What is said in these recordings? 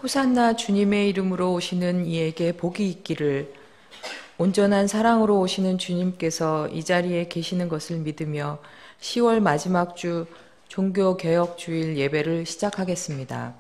호산나 주님의 이름으로 오시는 이에게 복이 있기를. 온전한 사랑으로 오시는 주님께서 이 자리에 계시는 것을 믿으며 10월 마지막 주 종교개혁주일 예배를 시작하겠습니다.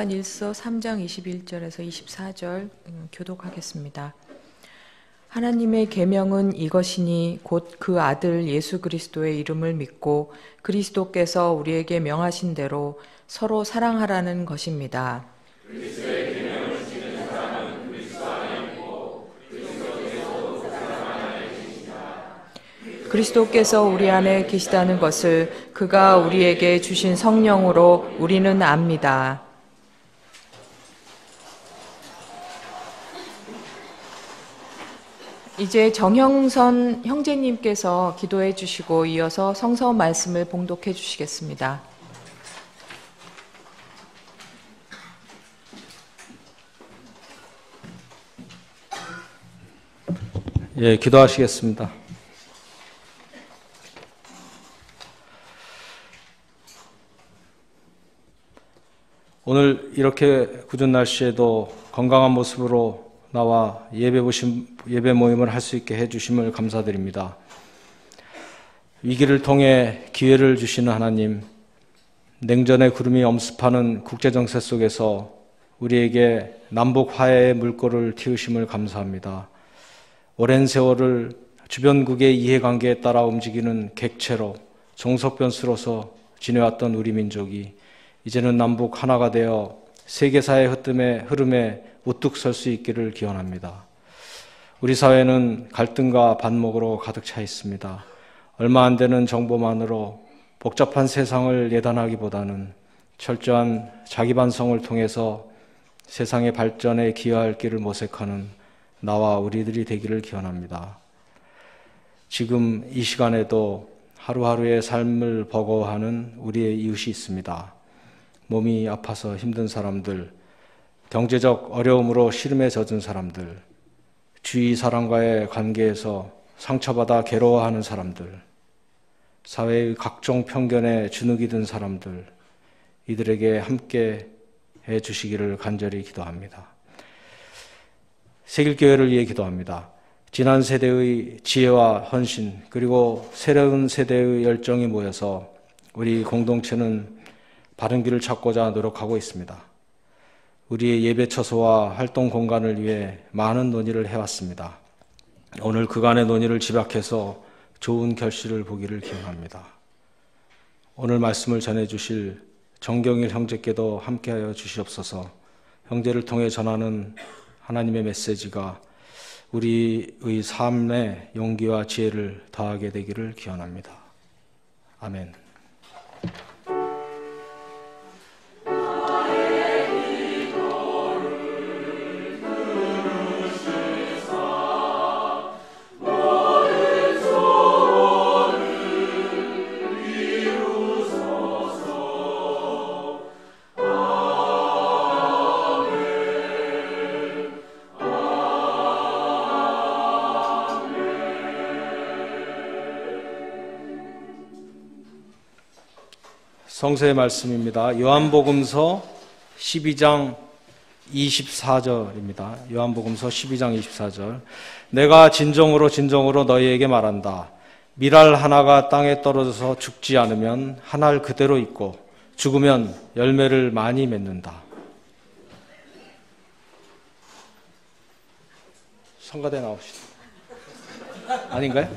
요한일서 3장 21절에서 24절 교독하겠습니다. 하나님의 계명은 이것이니 곧 그 아들 예수 그리스도의 이름을 믿고 그리스도께서 우리에게 명하신 대로 서로 사랑하라는 것입니다. 그리스도의 계명을 지키는 사람은 그리스도 안에 있고 그리스도께서도 그 사람 안에 계십니다. 그리스도께서 우리 안에 계시다는 것을 그가 우리에게 주신 성령으로 우리는 압니다. 이제 정형선 형제님께서 기도해 주시고 이어서 성서 말씀을 봉독해 주시겠습니다. 예, 기도하시겠습니다. 오늘 이렇게 궂은 날씨에도 건강한 모습으로 나와 예배 모임을 할 수 있게 해주심을 감사드립니다. 위기를 통해 기회를 주시는 하나님, 냉전의 구름이 엄습하는 국제정세 속에서 우리에게 남북 화해의 물꼬를 틔우심을 감사합니다. 오랜 세월을 주변국의 이해관계에 따라 움직이는 객체로 종속변수로서 지내왔던 우리 민족이 이제는 남북 하나가 되어 세계사의 흐름에 우뚝 설 수 있기를 기원합니다. 우리 사회는 갈등과 반목으로 가득 차 있습니다. 얼마 안 되는 정보만으로 복잡한 세상을 예단하기보다는 철저한 자기 반성을 통해서 세상의 발전에 기여할 길을 모색하는 나와 우리들이 되기를 기원합니다. 지금 이 시간에도 하루하루의 삶을 버거워하는 우리의 이웃이 있습니다. 몸이 아파서 힘든 사람들, 경제적 어려움으로 시름에 젖은 사람들, 주위 사람과의 관계에서 상처받아 괴로워하는 사람들, 사회의 각종 편견에 주눅이 든 사람들, 이들에게 함께 해주시기를 간절히 기도합니다. 세길교회를 위해 기도합니다. 지난 세대의 지혜와 헌신, 그리고 새로운 세대의 열정이 모여서 우리 공동체는 바른 길을 찾고자 노력하고 있습니다. 우리의 예배 처소와 활동 공간을 위해 많은 논의를 해왔습니다. 오늘 그간의 논의를 집약해서 좋은 결실을 보기를 기원합니다. 오늘 말씀을 전해주실 정경일 형제께도 함께하여 주시옵소서. 형제를 통해 전하는 하나님의 메시지가 우리의 삶에 용기와 지혜를 더하게 되기를 기원합니다. 아멘. 성서의 말씀입니다. 요한복음서 12장 24절입니다. 요한복음서 12장 24절. 내가 진정으로 너희에게 말한다. 밀알 하나가 땅에 떨어져서 죽지 않으면 한 알 그대로 있고 죽으면 열매를 많이 맺는다. 성가대 나옵시다. 아닌가요?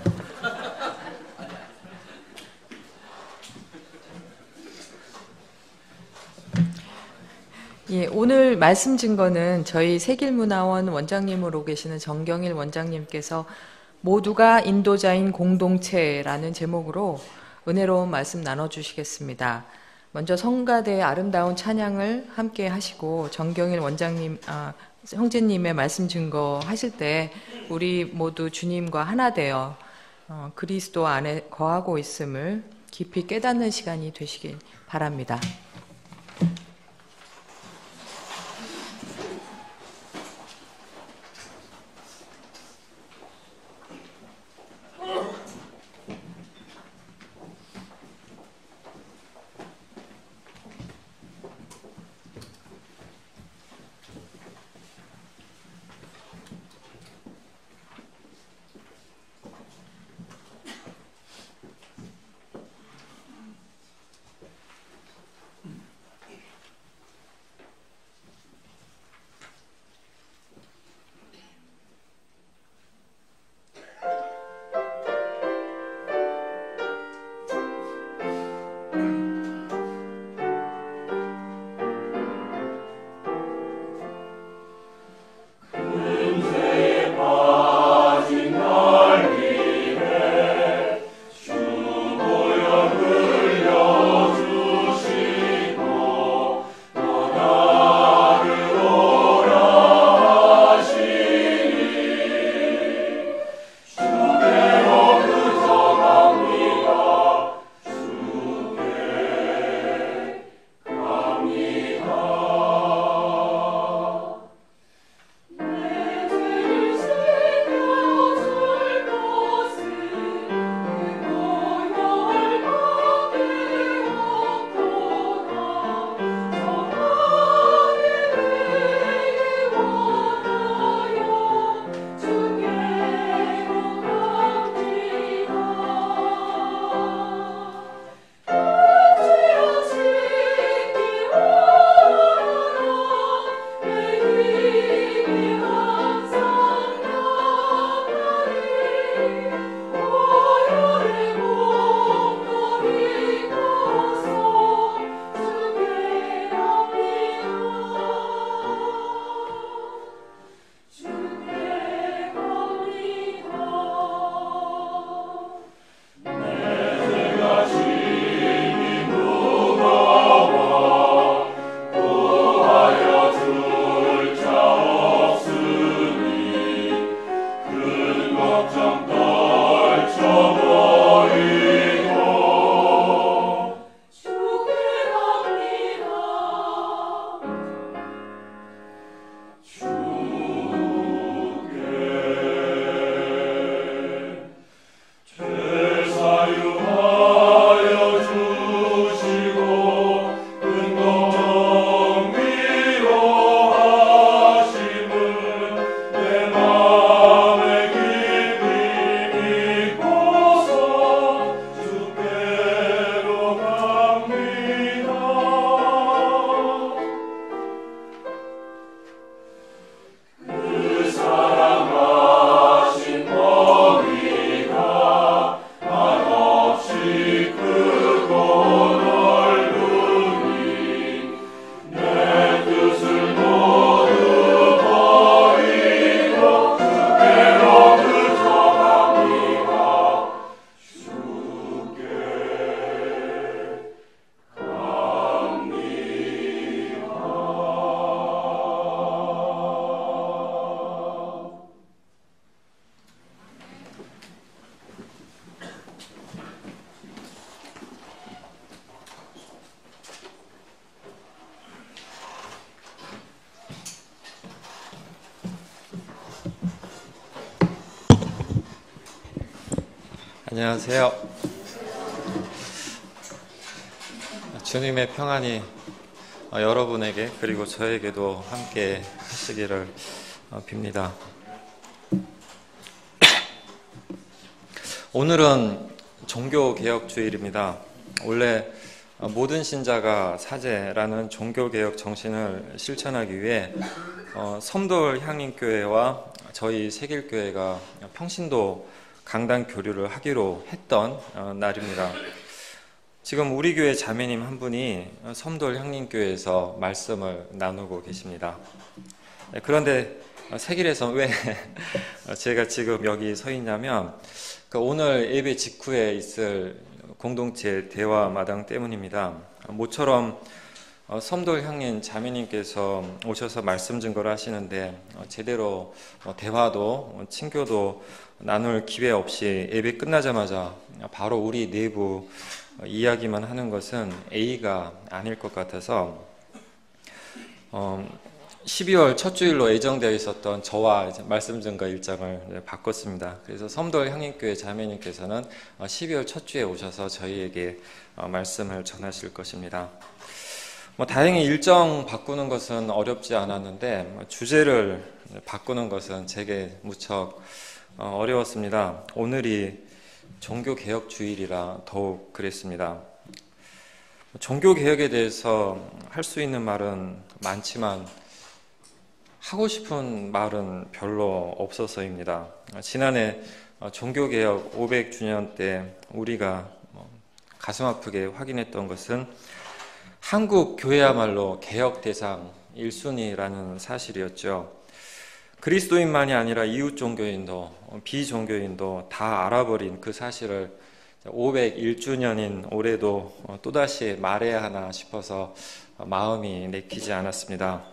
예, 오늘 말씀 증거는 저희 세길문화원 원장님으로 계시는 정경일 원장님께서 모두가 인도자인 공동체라는 제목으로 은혜로운 말씀 나눠주시겠습니다. 먼저 성가대의 아름다운 찬양을 함께 하시고 정경일 원장님, 형제님의 말씀 증거 하실 때 우리 모두 주님과 하나 되어 그리스도 안에 거하고 있음을 깊이 깨닫는 시간이 되시길 바랍니다. 안녕하세요. 주님의 평안이 여러분에게 그리고 저에게도 함께 하시기를 빕니다. 오늘은 종교개혁주일입니다. 원래 모든 신자가 사제라는 종교개혁 정신을 실천하기 위해 섬돌 향림교회와 저희 세길교회가 평신도 강단 교류를 하기로 했던 날입니다. 지금 우리 교회 자매님 한 분이 섬돌 향림교회에서 말씀을 나누고 계십니다. 그런데 세길에서 왜 제가 지금 여기 서 있냐면 오늘 예배 직후에 있을 공동체 대화 마당 때문입니다. 모처럼 섬돌 향림 자매님께서 오셔서 말씀 증거를 하시는데 제대로 대화도 친교도 나눌 기회 없이 예배 끝나자마자 바로 우리 내부 이야기만 하는 것은 A가 아닐 것 같아서 12월 첫 주일로 예정되어 있었던 저와 말씀 증거 일정을 바꿨습니다. 그래서 섬돌 향림교회 자매님께서는 12월 첫 주에 오셔서 저희에게 말씀을 전하실 것입니다. 다행히 일정 바꾸는 것은 어렵지 않았는데 주제를 바꾸는 것은 제게 무척 어려웠습니다. 오늘이 종교개혁주일이라 더욱 그랬습니다. 종교개혁에 대해서 할 수 있는 말은 많지만 하고 싶은 말은 별로 없어서입니다. 지난해 종교개혁 500주년 때 우리가 가슴 아프게 확인했던 것은 한국 교회야말로 개혁 대상 1순위라는 사실이었죠. 그리스도인만이 아니라 이웃 종교인도 비종교인도 다 알아버린 그 사실을 501주년인 올해도 또다시 말해야 하나 싶어서 마음이 내키지 않았습니다.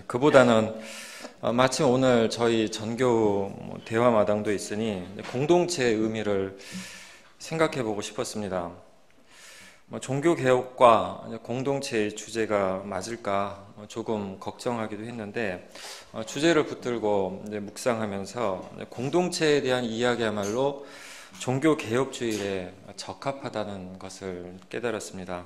그보다는 마침 오늘 저희 전교 대화마당도 있으니 공동체의 의미를 생각해 보고 싶었습니다. 종교개혁과 공동체의 주제가 맞을까 조금 걱정하기도 했는데 주제를 붙들고 묵상하면서 공동체에 대한 이야기야말로 종교개혁주일에 적합하다는 것을 깨달았습니다.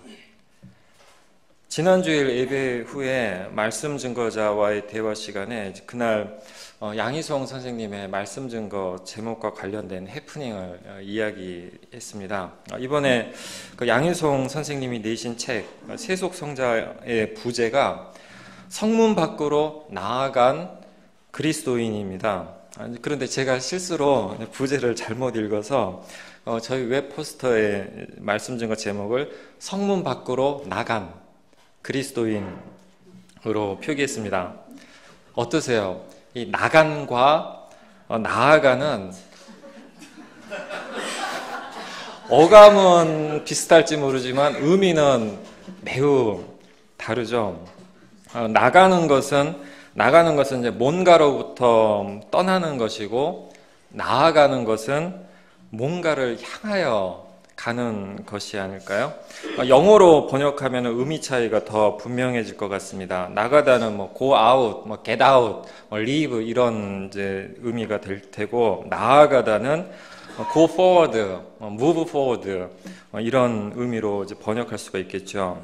지난주일 예배 후에 말씀 증거자와의 대화 시간에 그날 양희성 선생님의 말씀 증거 제목과 관련된 해프닝을 이야기했습니다. 이번에 그 양희성 선생님이 내신 책 세속성자의 부제가 성문 밖으로 나아간 그리스도인입니다. 그런데 제가 실수로 부제를 잘못 읽어서 저희 웹 포스터의 말씀 증거 제목을 성문 밖으로 나간 그리스도인으로 표기했습니다. 어떠세요? 이 나간과 나아가는 어감은 비슷할지 모르지만 의미는 매우 다르죠. 나가는 것은 이제 뭔가로부터 떠나는 것이고 나아가는 것은 뭔가를 향하여 가는 것이 아닐까요? 영어로 번역하면 의미 차이가 더 분명해질 것 같습니다. 나가다는 go out, get out, leave 이런 이제 의미가 될 테고 나아가다는 go forward, move forward 이런 의미로 이제 번역할 수가 있겠죠.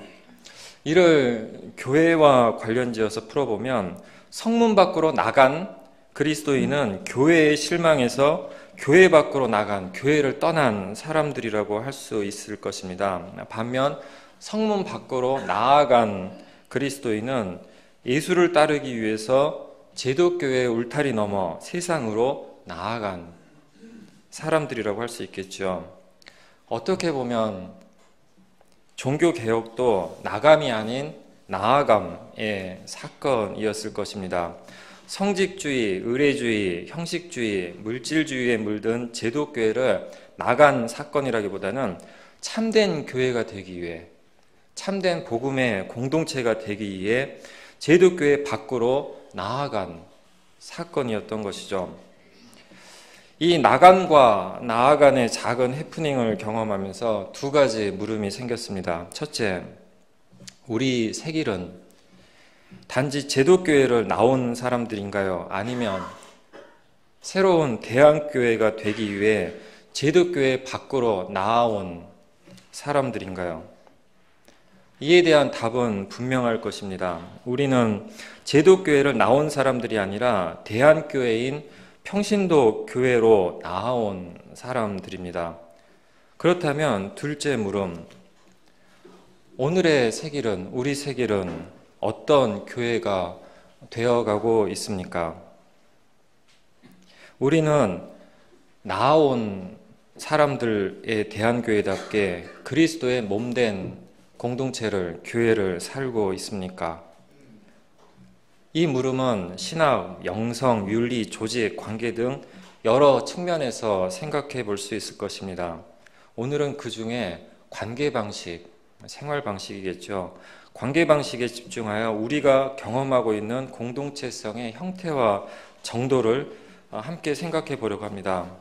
이를 교회와 관련지어서 풀어보면 성문 밖으로 나간 그리스도인은 교회의 실망에서 교회 밖으로 나간, 교회를 떠난 사람들이라고 할 수 있을 것입니다. 반면 성문 밖으로 나아간 그리스도인은 예수를 따르기 위해서 제도교회의 울타리 넘어 세상으로 나아간 사람들이라고 할 수 있겠죠. 어떻게 보면 종교개혁도 나감이 아닌 나아감의 사건이었을 것입니다. 성직주의, 의례주의, 형식주의, 물질주의에 물든 제도교회를 나간 사건이라기보다는 참된 교회가 되기 위해, 참된 복음의 공동체가 되기 위해 제도교회 밖으로 나아간 사건이었던 것이죠. 이 나간과 나아간의 작은 해프닝을 경험하면서 두 가지 물음이 생겼습니다. 첫째, 우리 세길은 단지 제도교회를 나온 사람들인가요? 아니면 새로운 대안교회가 되기 위해 제도교회 밖으로 나아온 사람들인가요? 이에 대한 답은 분명할 것입니다. 우리는 제도교회를 나온 사람들이 아니라 대한교회인 평신도 교회로 나아온 사람들입니다. 그렇다면 둘째 물음, 오늘의 세길은, 우리 세길은 어떤 교회가 되어가고 있습니까? 우리는 나아온 사람들의 대한교회답게 그리스도의 몸된 공동체를, 교회를 살고 있습니까? 이 물음은 신학, 영성, 윤리, 조직, 관계 등 여러 측면에서 생각해 볼 수 있을 것입니다. 오늘은 그 중에 관계 방식, 생활 방식이겠죠. 관계 방식에 집중하여 우리가 경험하고 있는 공동체성의 형태와 정도를 함께 생각해 보려고 합니다.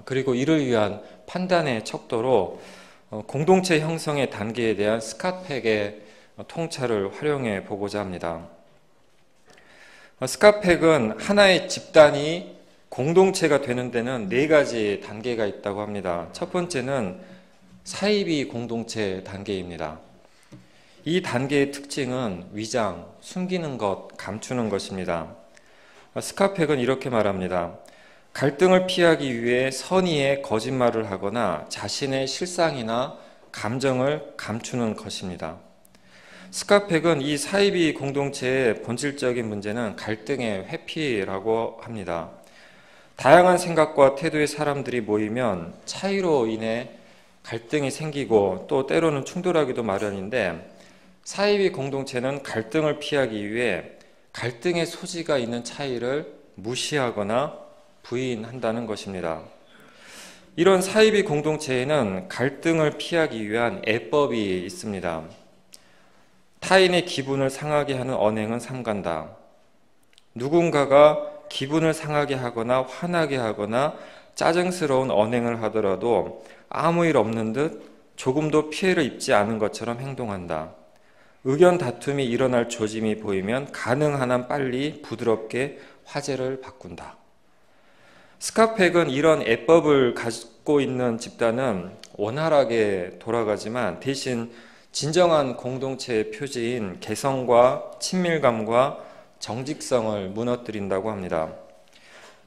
그리고 이를 위한 판단의 척도로 공동체 형성의 단계에 대한 스카펙의 통찰을 활용해 보고자 합니다. 스카펙은 하나의 집단이 공동체가 되는 데는 4가지 단계가 있다고 합니다. 첫 번째는 사이비 공동체 단계입니다. 이 단계의 특징은 위장, 숨기는 것, 감추는 것입니다. 스카펙은 이렇게 말합니다. 갈등을 피하기 위해 선의의 거짓말을 하거나 자신의 실상이나 감정을 감추는 것입니다. 스카펙은 이 사이비 공동체의 본질적인 문제는 갈등의 회피라고 합니다. 다양한 생각과 태도의 사람들이 모이면 차이로 인해 갈등이 생기고 또 때로는 충돌하기도 마련인데, 사이비 공동체는 갈등을 피하기 위해 갈등의 소지가 있는 차이를 무시하거나 부인한다는 것입니다. 이런 사이비 공동체에는 갈등을 피하기 위한 애법이 있습니다. 타인의 기분을 상하게 하는 언행은 삼간다. 누군가가 기분을 상하게 하거나 화나게 하거나 짜증스러운 언행을 하더라도 아무 일 없는 듯 조금도 피해를 입지 않은 것처럼 행동한다. 의견 다툼이 일어날 조짐이 보이면 가능한 한 빨리 부드럽게 화제를 바꾼다. 스카펙은 이런 애법을 가지고 있는 집단은 원활하게 돌아가지만 대신 진정한 공동체의 표지인 개성과 친밀감과 정직성을 무너뜨린다고 합니다.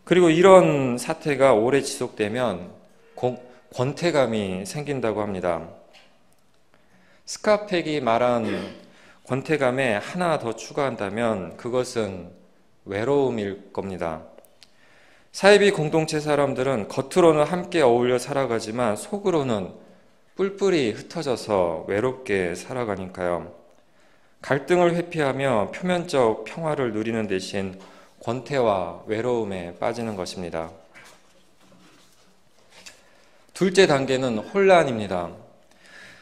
그리고 이런 사태가 오래 지속되면 권태감이 생긴다고 합니다. 스카펙이 말한 권태감에 하나 더 추가한다면 그것은 외로움일 겁니다. 사이비 공동체 사람들은 겉으로는 함께 어울려 살아가지만 속으로는 뿔뿔이 흩어져서 외롭게 살아가니까요. 갈등을 회피하며 표면적 평화를 누리는 대신 권태와 외로움에 빠지는 것입니다. 둘째 단계는 혼란입니다.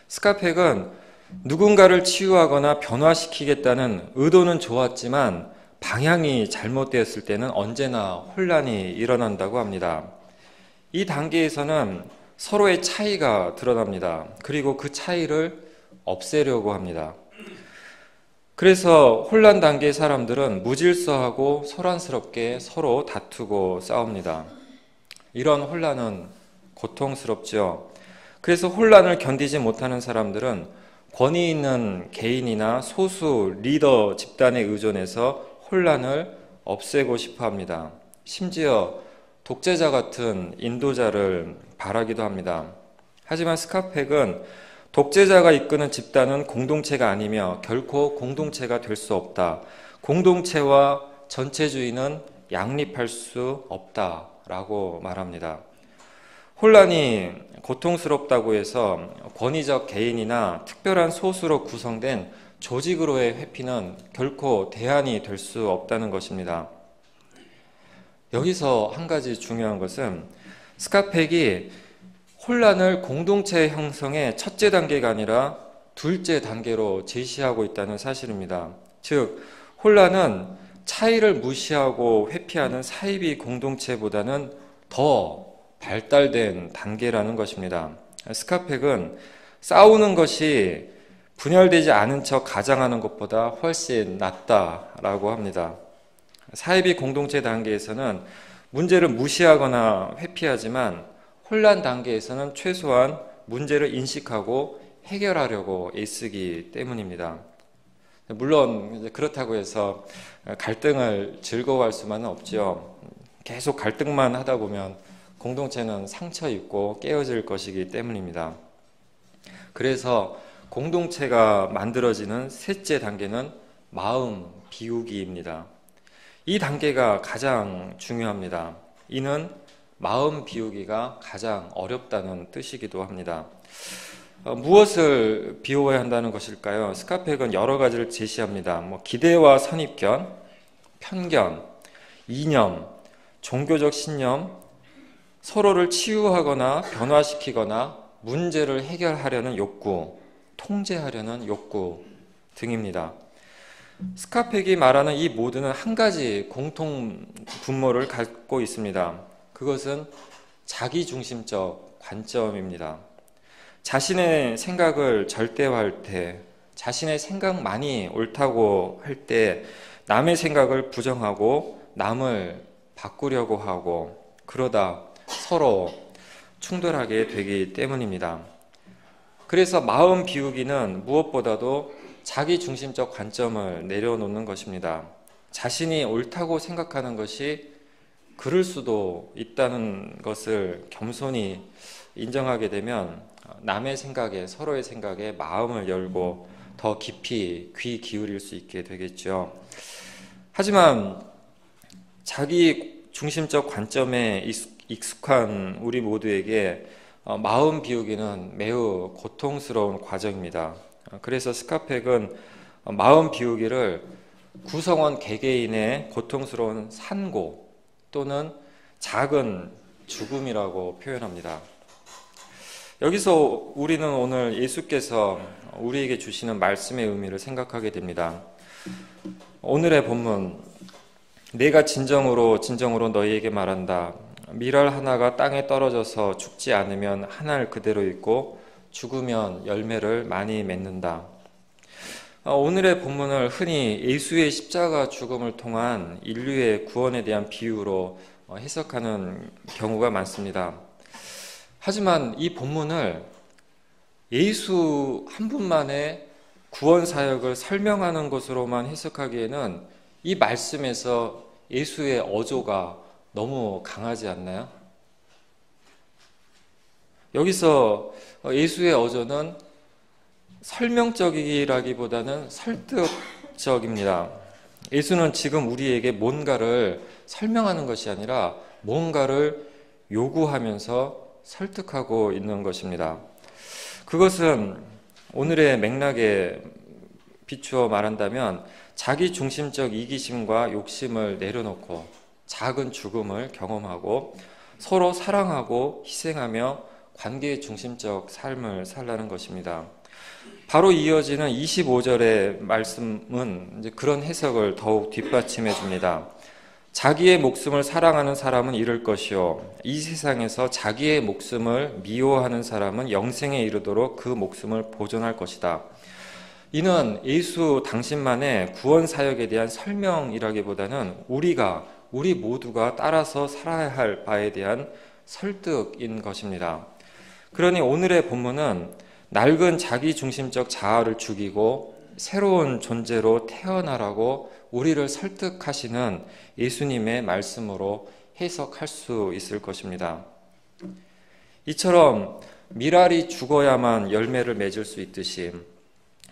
스카펙은 누군가를 치유하거나 변화시키겠다는 의도는 좋았지만 방향이 잘못되었을 때는 언제나 혼란이 일어난다고 합니다. 이 단계에서는 서로의 차이가 드러납니다. 그리고 그 차이를 없애려고 합니다. 그래서 혼란 단계의 사람들은 무질서하고 소란스럽게 서로 다투고 싸웁니다. 이런 혼란은 고통스럽죠. 그래서 혼란을 견디지 못하는 사람들은 권위 있는 개인이나 소수 리더 집단에 의존해서 혼란을 없애고 싶어 합니다. 심지어 독재자 같은 인도자를 바라기도 합니다. 하지만 스카펙은 독재자가 이끄는 집단은 공동체가 아니며 결코 공동체가 될 수 없다. 공동체와 전체주의는 양립할 수 없다라고 말합니다. 혼란이 고통스럽다고 해서 권위적 개인이나 특별한 소수로 구성된 조직으로의 회피는 결코 대안이 될 수 없다는 것입니다. 여기서 한 가지 중요한 것은 스카펙이 혼란을 공동체 형성의 첫째 단계가 아니라 둘째 단계로 제시하고 있다는 사실입니다. 즉, 혼란은 차이를 무시하고 회피하는 사이비 공동체보다는 더 발달된 단계라는 것입니다. 스카펙은 싸우는 것이 분열되지 않은 척 가장하는 것보다 훨씬 낫다라고 합니다. 사이비 공동체 단계에서는 문제를 무시하거나 회피하지만 혼란 단계에서는 최소한 문제를 인식하고 해결하려고 애쓰기 때문입니다. 물론 그렇다고 해서 갈등을 즐거워할 수만은 없죠. 계속 갈등만 하다 보면 공동체는 상처 입고 깨어질 것이기 때문입니다. 그래서 공동체가 만들어지는 셋째 단계는 마음 비우기입니다. 이 단계가 가장 중요합니다. 이는 마음 비우기가 가장 어렵다는 뜻이기도 합니다. 무엇을 비워야 한다는 것일까요? 스카펙은 여러 가지를 제시합니다. 기대와 선입견, 편견, 이념, 종교적 신념, 서로를 치유하거나 변화시키거나 문제를 해결하려는 욕구, 통제하려는 욕구 등입니다. 스카펙이 말하는 이 모두는 한 가지 공통 분모를 갖고 있습니다. 그것은 자기중심적 관점입니다. 자신의 생각을 절대화할 때, 자신의 생각만이 옳다고 할 때 남의 생각을 부정하고 남을 바꾸려고 하고 그러다 서로 충돌하게 되기 때문입니다. 그래서 마음 비우기는 무엇보다도 자기중심적 관점을 내려놓는 것입니다. 자신이 옳다고 생각하는 것이 그럴 수도 있다는 것을 겸손히 인정하게 되면 남의 생각에, 서로의 생각에 마음을 열고 더 깊이 귀 기울일 수 있게 되겠죠. 하지만 자기 중심적 관점에 익숙한 우리 모두에게 마음 비우기는 매우 고통스러운 과정입니다. 그래서 스카펙은 마음 비우기를 구성원 개개인의 고통스러운 산고 또는 작은 죽음이라고 표현합니다. 여기서 우리는 오늘 예수께서 우리에게 주시는 말씀의 의미를 생각하게 됩니다. 오늘의 본문, 내가 진정으로 너희에게 말한다. 밀알 하나가 땅에 떨어져서 죽지 않으면 한 알 그대로 있고 죽으면 열매를 많이 맺는다. 오늘의 본문을 흔히 예수의 십자가 죽음을 통한 인류의 구원에 대한 비유로 해석하는 경우가 많습니다. 하지만 이 본문을 예수 한 분만의 구원 사역을 설명하는 것으로만 해석하기에는 이 말씀에서 예수의 어조가 너무 강하지 않나요? 여기서 예수의 어조는 설명적이라기보다는 설득적입니다. 예수는 지금 우리에게 뭔가를 설명하는 것이 아니라 뭔가를 요구하면서 설득하고 있는 것입니다. 그것은 오늘의 맥락에 비추어 말한다면 자기 중심적 이기심과 욕심을 내려놓고 작은 죽음을 경험하고 서로 사랑하고 희생하며 관계 중심적 삶을 살라는 것입니다. 바로 이어지는 25절의 말씀은 이제 그런 해석을 더욱 뒷받침해 줍니다. 자기의 목숨을 사랑하는 사람은 잃을 것이요 이 세상에서 자기의 목숨을 미워하는 사람은 영생에 이르도록 그 목숨을 보존할 것이다. 이는 예수 당신만의 구원 사역에 대한 설명이라기보다는 우리 모두가 따라서 살아야 할 바에 대한 설득인 것입니다. 그러니 오늘의 본문은 낡은 자기중심적 자아를 죽이고 새로운 존재로 태어나라고 우리를 설득하시는 예수님의 말씀으로 해석할 수 있을 것입니다. 이처럼 밀알이 죽어야만 열매를 맺을 수 있듯이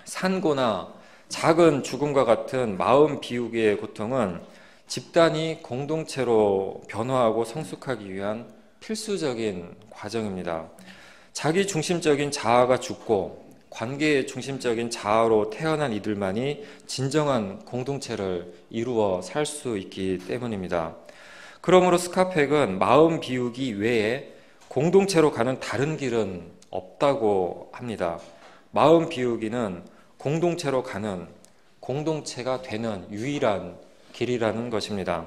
산고나 작은 죽음과 같은 마음 비우기의 고통은 집단이 공동체로 변화하고 성숙하기 위한 필수적인 과정입니다. 자기 중심적인 자아가 죽고 관계 중심적인 자아로 태어난 이들만이 진정한 공동체를 이루어 살 수 있기 때문입니다. 그러므로 스카펙은 마음 비우기 외에 공동체로 가는 다른 길은 없다고 합니다. 마음 비우기는 공동체로 가는, 공동체가 되는 유일한 길이라는 것입니다.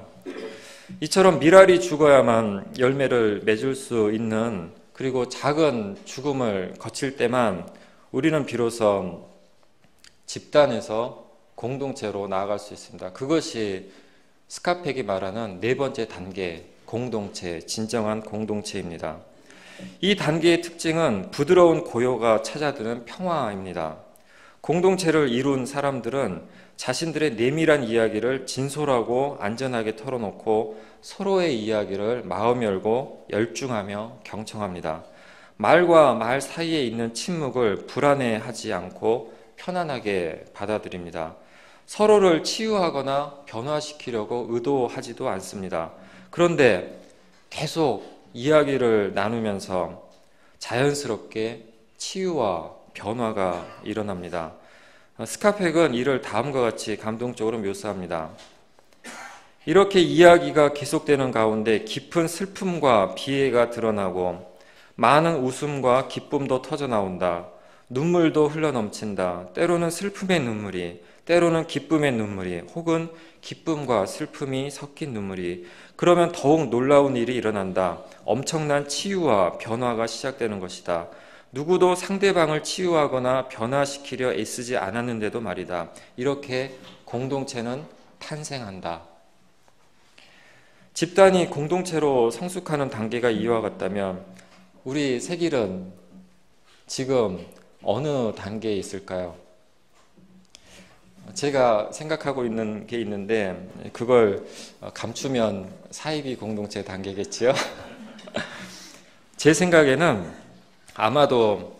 이처럼 밀알이 죽어야만 열매를 맺을 수 있는, 그리고 작은 죽음을 거칠 때만 우리는 비로소 집단에서 공동체로 나아갈 수 있습니다. 그것이 스카펙이 말하는 네 번째 단계, 공동체, 진정한 공동체입니다. 이 단계의 특징은 부드러운 고요가 찾아드는 평화입니다. 공동체를 이룬 사람들은 자신들의 내밀한 이야기를 진솔하고 안전하게 털어놓고 서로의 이야기를 마음 열고 열중하며 경청합니다. 말과 말 사이에 있는 침묵을 불안해하지 않고 편안하게 받아들입니다. 서로를 치유하거나 변화시키려고 의도하지도 않습니다. 그런데 계속 이야기를 나누면서 자연스럽게 치유와 변화가 일어납니다. 스카펙은 이를 다음과 같이 감동적으로 묘사합니다. 이렇게 이야기가 계속되는 가운데 깊은 슬픔과 비애가 드러나고 많은 웃음과 기쁨도 터져나온다. 눈물도 흘러넘친다. 때로는 슬픔의 눈물이, 때로는 기쁨의 눈물이, 혹은 기쁨과 슬픔이 섞인 눈물이. 그러면 더욱 놀라운 일이 일어난다. 엄청난 치유와 변화가 시작되는 것이다. 누구도 상대방을 치유하거나 변화시키려 애쓰지 않았는데도 말이다. 이렇게 공동체는 탄생한다. 집단이 공동체로 성숙하는 단계가 이와 같다면 우리 세길은 지금 어느 단계에 있을까요? 제가 생각하고 있는 게 있는데 그걸 감추면 사이비 공동체 단계겠지요? 제 생각에는 아마도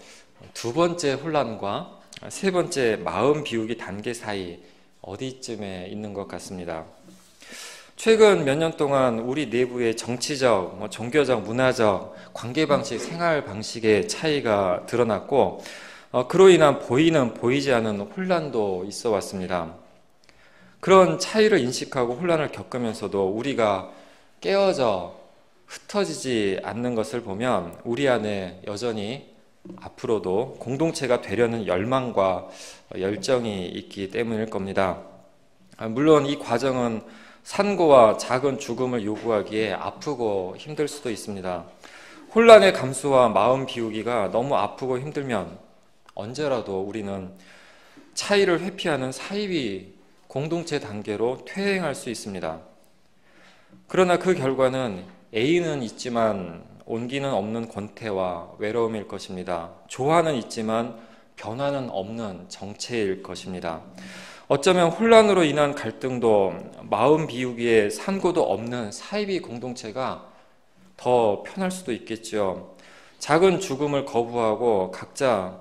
두 번째 혼란과 세 번째 마음 비우기 단계 사이 어디쯤에 있는 것 같습니다. 최근 몇 년 동안 우리 내부의 정치적, 종교적, 문화적, 관계 방식, 생활 방식의 차이가 드러났고 그로 인한 보이는 보이지 않는 혼란도 있어 왔습니다. 그런 차이를 인식하고 혼란을 겪으면서도 우리가 깨어져 흩어지지 않는 것을 보면 우리 안에 여전히 앞으로도 공동체가 되려는 열망과 열정이 있기 때문일 겁니다. 물론 이 과정은 산고와 작은 죽음을 요구하기에 아프고 힘들 수도 있습니다. 혼란의 감수와 마음 비우기가 너무 아프고 힘들면 언제라도 우리는 차이를 회피하는 사이비 공동체 단계로 퇴행할 수 있습니다. 그러나 그 결과는 애인은 있지만 온기는 없는 권태와 외로움일 것입니다. 조화는 있지만 변화는 없는 정체일 것입니다. 어쩌면 혼란으로 인한 갈등도 마음 비우기에 산고도 없는 사이비 공동체가 더 편할 수도 있겠죠. 작은 죽음을 거부하고 각자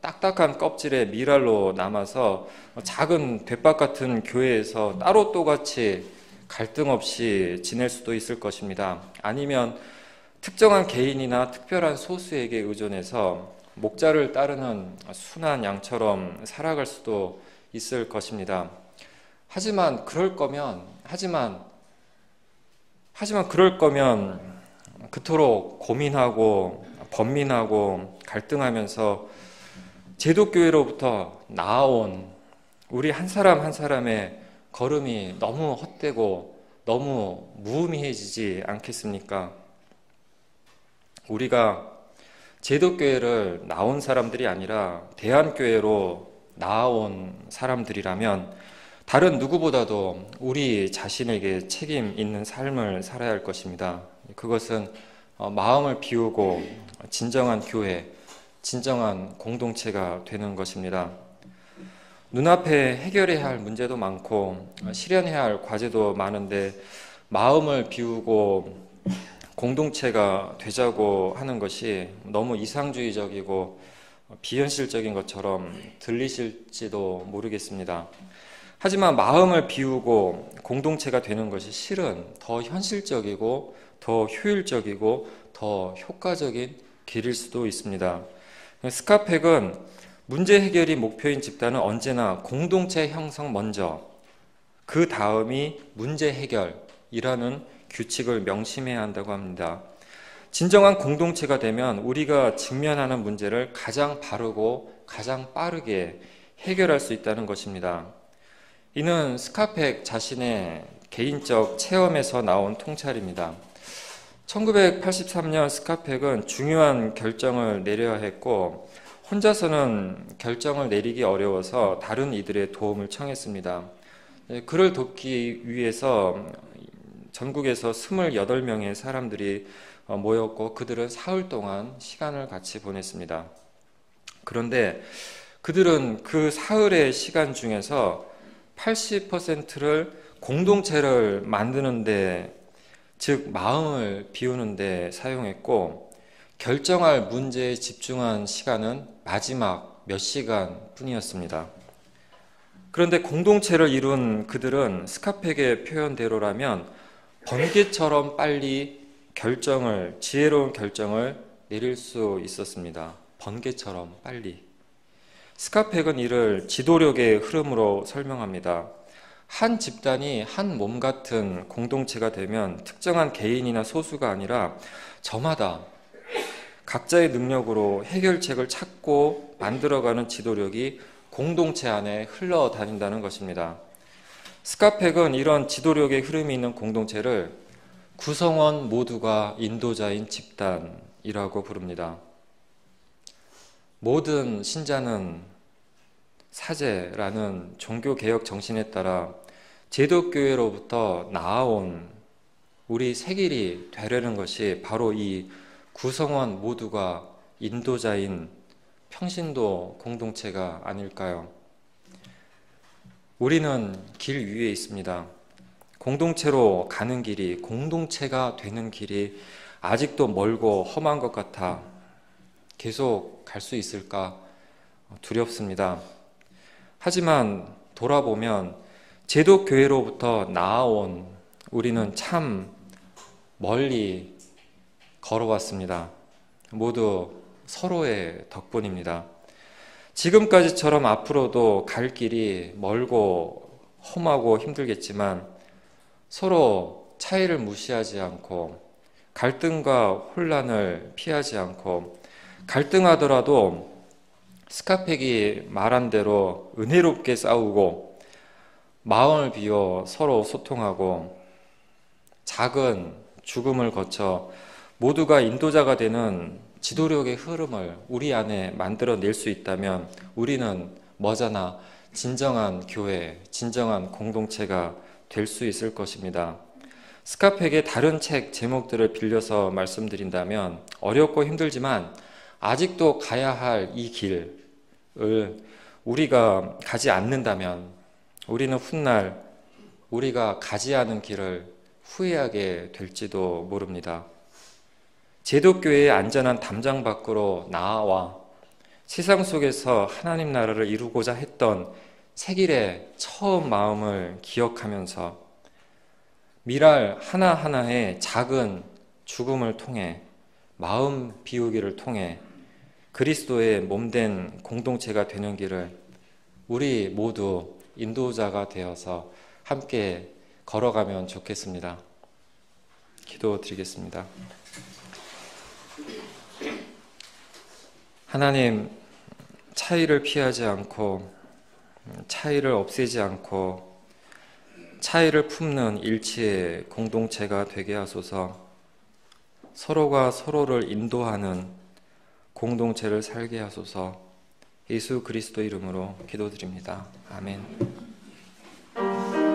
딱딱한 껍질의 미랄로 남아서 작은 돛밭 같은 교회에서 따로 또같이 갈등 없이 지낼 수도 있을 것입니다. 아니면 특정한 개인이나 특별한 소수에게 의존해서 목자를 따르는 순한 양처럼 살아갈 수도 있을 것입니다. 하지만 그럴 거면 그토록 고민하고 번민하고 갈등하면서 제도교회로부터 나아온 우리 한 사람 한 사람의 걸음이 너무 헛되고 너무 무의미해지지 않겠습니까? 우리가 제도교회를 나온 사람들이 아니라 대한교회로 나아온 사람들이라면 다른 누구보다도 우리 자신에게 책임 있는 삶을 살아야 할 것입니다. 그것은 마음을 비우고 진정한 교회, 진정한 공동체가 되는 것입니다. 눈앞에 해결해야 할 문제도 많고 실현해야 할 과제도 많은데 마음을 비우고 공동체가 되자고 하는 것이 너무 이상주의적이고 비현실적인 것처럼 들리실지도 모르겠습니다. 하지만 마음을 비우고 공동체가 되는 것이 실은 더 현실적이고 더 효율적이고 더 효과적인 길일 수도 있습니다. 스카펙은 문제 해결이 목표인 집단은 언제나 공동체 형성 먼저, 그 다음이 문제 해결이라는 규칙을 명심해야 한다고 합니다. 진정한 공동체가 되면 우리가 직면하는 문제를 가장 바르고 가장 빠르게 해결할 수 있다는 것입니다. 이는 스카펙 자신의 개인적 체험에서 나온 통찰입니다. 1983년 스카펙은 중요한 결정을 내려야 했고 혼자서는 결정을 내리기 어려워서 다른 이들의 도움을 청했습니다. 그를 돕기 위해서 전국에서 28명의 사람들이 모였고 그들은 사흘 동안 시간을 같이 보냈습니다. 그런데 그들은 그 사흘의 시간 중에서 80%를 공동체를 만드는데, 즉 마음을 비우는데 사용했고, 결정할 문제에 집중한 시간은 마지막 몇 시간 뿐이었습니다. 그런데 공동체를 이룬 그들은 스카펙의 표현대로라면 번개처럼 빨리 지혜로운 결정을 내릴 수 있었습니다. 번개처럼 빨리. 스카펙은 이를 지도력의 흐름으로 설명합니다. 한 집단이 한 몸 같은 공동체가 되면 특정한 개인이나 소수가 아니라 저마다 각자의 능력으로 해결책을 찾고 만들어가는 지도력이 공동체 안에 흘러다닌다는 것입니다. 스카펙은 이런 지도력의 흐름이 있는 공동체를 구성원 모두가 인도자인 집단이라고 부릅니다. 모든 신자는 사제라는 종교개혁 정신에 따라 제독교회로부터 나아온 우리 세길이 되려는 것이 바로 이 구성원 모두가 인도자인 평신도 공동체가 아닐까요? 우리는 길 위에 있습니다. 공동체로 가는 길이, 공동체가 되는 길이 아직도 멀고 험한 것 같아 계속 갈 수 있을까 두렵습니다. 하지만 돌아보면 제독교회로부터 나아온 우리는 참 멀리 걸어왔습니다. 모두 서로의 덕분입니다. 지금까지처럼 앞으로도 갈 길이 멀고 험하고 힘들겠지만 서로 차이를 무시하지 않고 갈등과 혼란을 피하지 않고 갈등하더라도 스카펙이 말한 대로 은혜롭게 싸우고 마음을 비워 서로 소통하고 작은 죽음을 거쳐 모두가 인도자가 되는 지도력의 흐름을 우리 안에 만들어낼 수 있다면 우리는 머지않아 진정한 교회, 진정한 공동체가 될 수 있을 것입니다. 스카펙의 다른 책 제목들을 빌려서 말씀드린다면 어렵고 힘들지만 아직도 가야 할 이 길을 우리가 가지 않는다면 우리는 훗날 우리가 가지 않은 길을 후회하게 될지도 모릅니다. 제독교회의 안전한 담장 밖으로 나와 세상 속에서 하나님 나라를 이루고자 했던 세길의 처음 마음을 기억하면서 미랄 하나하나의 작은 죽음을 통해 마음 비우기를 통해 그리스도의 몸된 공동체가 되는 길을 우리 모두 인도자가 되어서 함께 걸어가면 좋겠습니다. 기도드리겠습니다. 하나님, 차이를 피하지 않고 차이를 없애지 않고 차이를 품는 일치의 공동체가 되게 하소서. 서로가 서로를 인도하는 공동체를 살게 하소서. 예수 그리스도 이름으로 기도드립니다. 아멘. You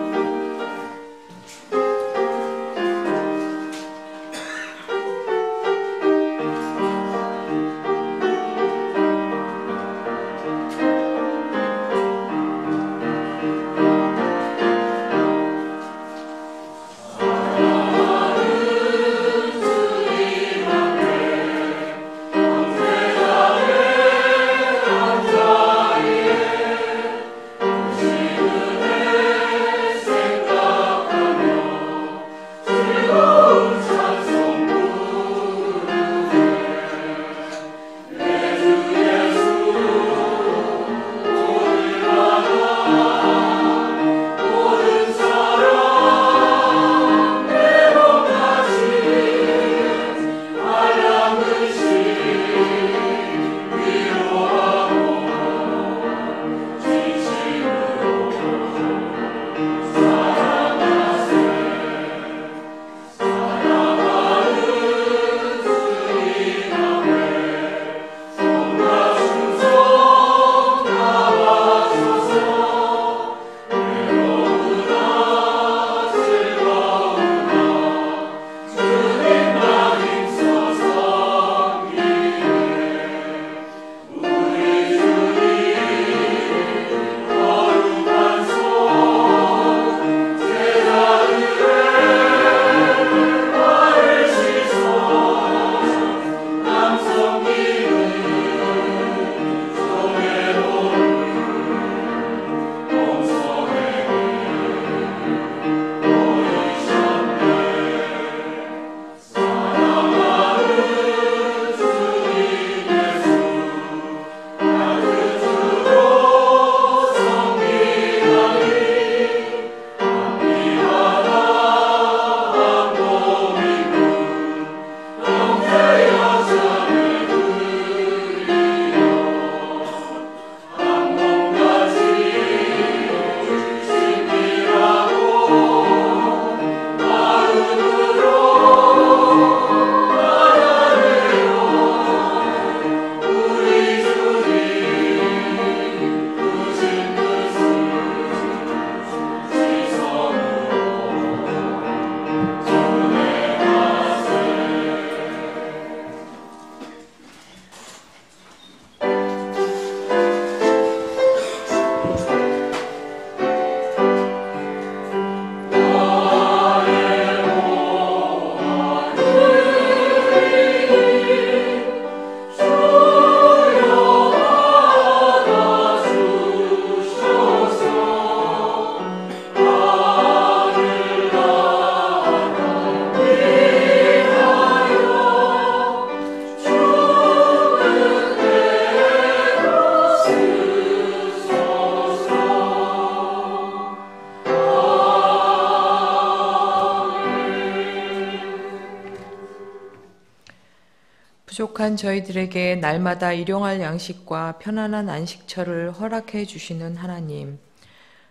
부족한 저희들에게 날마다 일용할 양식과 편안한 안식처를 허락해 주시는 하나님,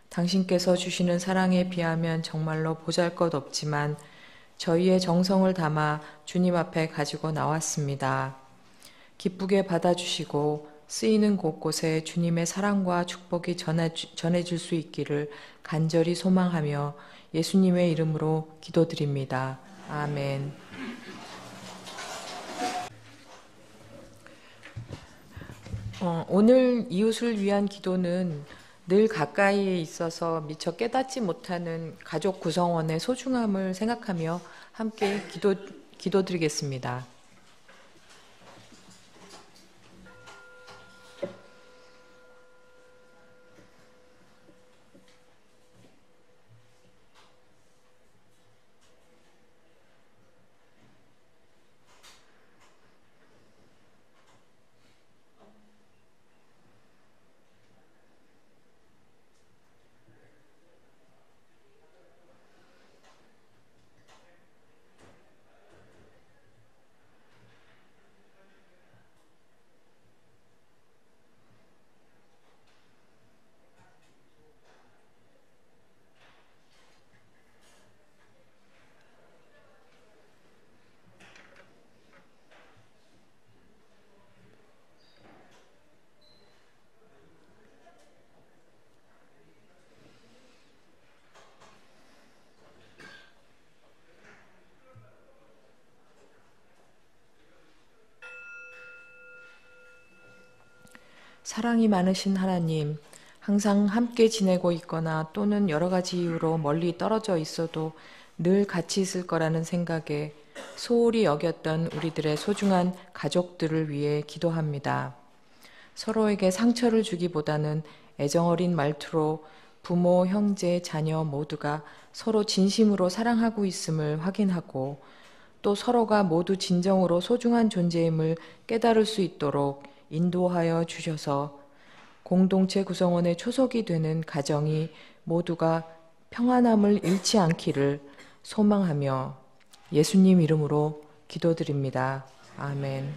당신께서 주시는 사랑에 비하면 정말로 보잘것없지만 저희의 정성을 담아 주님 앞에 가지고 나왔습니다. 기쁘게 받아주시고 쓰이는 곳곳에 주님의 사랑과 축복이 전해질 수 있기를 간절히 소망하며 예수님의 이름으로 기도드립니다. 아멘. 오늘 이웃을 위한 기도는 늘 가까이에 있어서 미처 깨닫지 못하는 가족 구성원의 소중함을 생각하며 함께 기도드리겠습니다. 사랑이 많으신 하나님, 항상 함께 지내고 있거나 또는 여러 가지 이유로 멀리 떨어져 있어도 늘 같이 있을 거라는 생각에 소홀히 여겼던 우리들의 소중한 가족들을 위해 기도합니다. 서로에게 상처를 주기보다는 애정어린 말투로 부모, 형제, 자녀 모두가 서로 진심으로 사랑하고 있음을 확인하고 또 서로가 모두 진정으로 소중한 존재임을 깨달을 수 있도록 인도하여 주셔서 공동체 구성원의 초석이 되는 가정이 모두가 평안함을 잃지 않기를 소망하며 예수님 이름으로 기도드립니다. 아멘.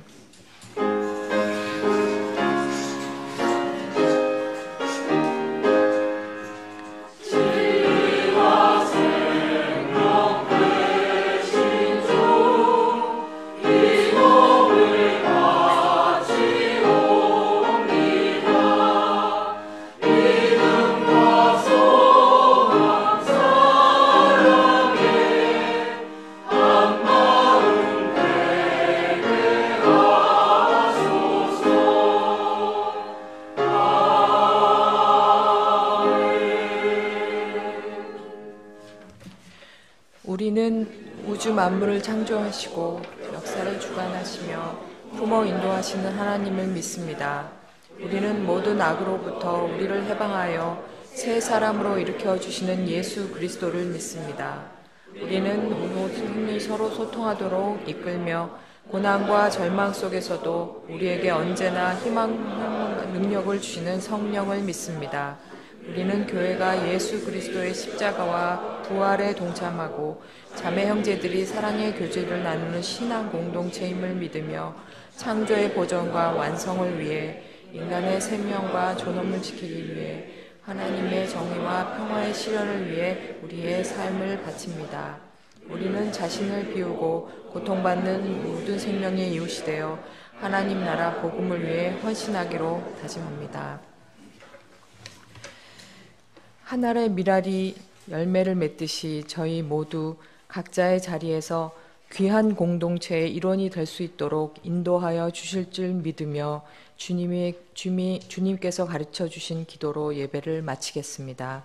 우리는 우주 만물을 창조하시고 역사를 주관하시며 품어 인도하시는 하나님을 믿습니다. 우리는 모든 악으로부터 우리를 해방하여 새 사람으로 일으켜 주시는 예수 그리스도를 믿습니다. 우리는 모든 서로 소통하도록 이끌며 고난과 절망 속에서도 우리에게 언제나 희망 능력을 주시는 성령을 믿습니다. 우리는 교회가 예수 그리스도의 십자가와 부활에 동참하고 자매 형제들이 사랑의 교제를 나누는 신앙 공동체임을 믿으며 창조의 보존과 완성을 위해 인간의 생명과 존엄을 지키기 위해 하나님의 정의와 평화의 실현을 위해 우리의 삶을 바칩니다. 우리는 자신을 비우고 고통받는 모든 생명의 이웃이 되어 하나님 나라 복음을 위해 헌신하기로 다짐합니다. 한 알의 밀알이 열매를 맺듯이 저희 모두 각자의 자리에서 귀한 공동체의 일원이 될 수 있도록 인도하여 주실 줄 믿으며 주님께서 가르쳐 주신 기도로 예배를 마치겠습니다.